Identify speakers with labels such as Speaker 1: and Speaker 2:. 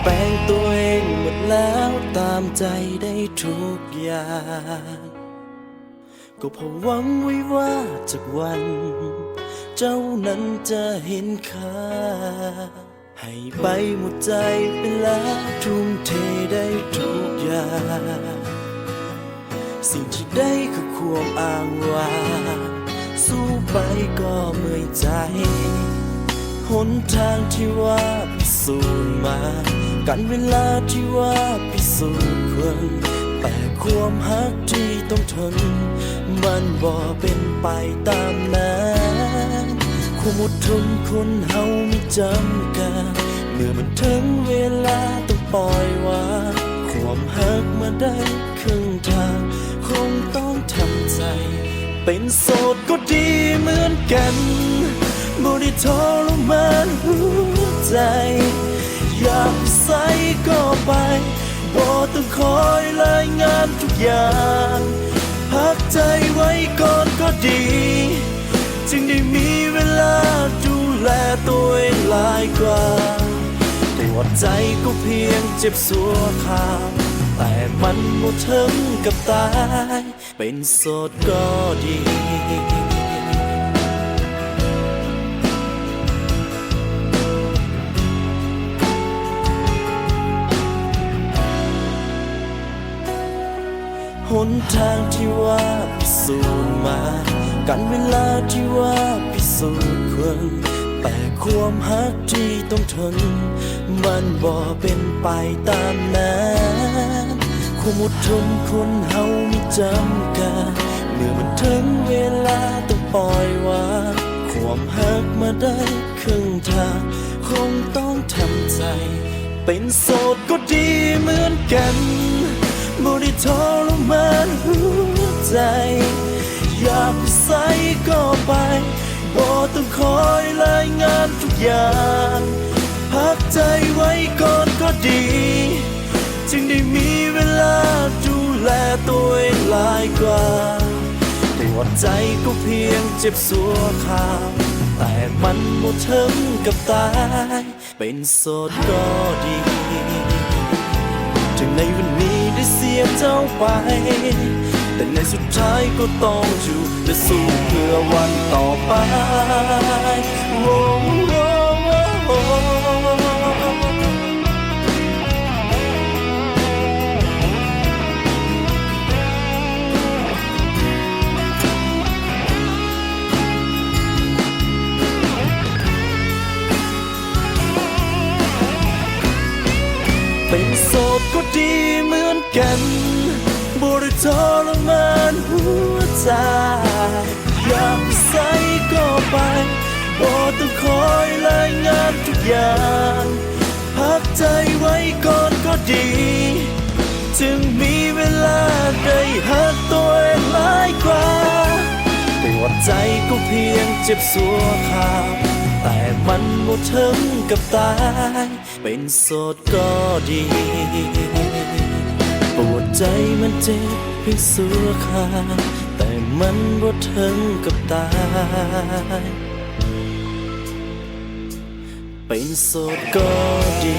Speaker 1: แปลงตัวเองหมดแล้วตามใจได้ทุกอย่างก็เพราะหวังไว้ว่าจากวัน เจ้านั้นจะเห็นค่าให้ไปหมดใจไปแล้วทุ่มเทได้ทุกอย่างสิ่งที่ได้คือความอ้างว้างสู้ไปก็เมื่อยใจหนทางที่ว่าพิสูจน์มากันเวลาที่ว่าพิสูจน์คนแต่ความฮักที่ต้องทนมันบ่เป็นไปตามนั้นความอดทนคนเฮาไม่จำกัดเมื่อมันถึงเวลาต้องปล่อยวางความฮักมาได้ครึ่งทางคงต้องทำใจเป็นโสดก็ดีเหมือนกันบ่ได้ทรมานหัวใจอยากใส่ก็ไปบ่ต้องคอยรายงานทุกอย่างพักใจไว้ก่อนก็ดีจึงได้มีเวลาดูแลตัวเองหลายกว่าปวดใจก็เพียงเจ็บสัวข่าวแต่มันบ่ถึงกับตายเป็นโสดก็ดีหนทางที่ว่าพิสูจน์มากันเวลาที่ว่าพิสูจน์คนแต่ความฮักที่ต้องทนมันบ่เป็นไปตามนั้นความอดทนคนเฮาไม่จำกัดเมื่อมันถึงเวลาต้องปล่อยวางความฮักมาได้ครึ่งทางคงต้องทำใจเป็นโสดก็ดีเหมือนกันบ่ได้ทรมานหัวใจอยากไปใส่ก็ไปบ่ต้องคอยรายงานทุกอย่างพักใจไว้ก่อนก็ดีจึงได้มีเวลาดูแลตัวเองหลายกว่าปวดใจก็เพียงเจ็บสัวข่าวแต่มันบ่ถึงกับตายเป็นโสดก็ดีถึงในวันนี้ได้เสียเจ้าไปแต่ในสุดท้ายก็ต้องอยู่และสู้เพื่อวันต่อไปโอ้โอ้โอ้เป็นโสดก็ดีเหมือนกันบ่ได้ทรมานหัวใจอยากไปใส่ก็ไปบ่ต้องคอยรายงานทุกอย่างพักใจไว้ก่อนก็ดีจึงมีเวลาได้หักตัวเองหลายกว่าปวดใจก็เพียงเจ็บสัวข่าวแต่มันบ่ถึงกับตายเป็นโสดก็ดีปวดใจมันเจ็บเพียงสัวข่าวแต่มันบ่ถึงกับตายเป็นโสดก็ดี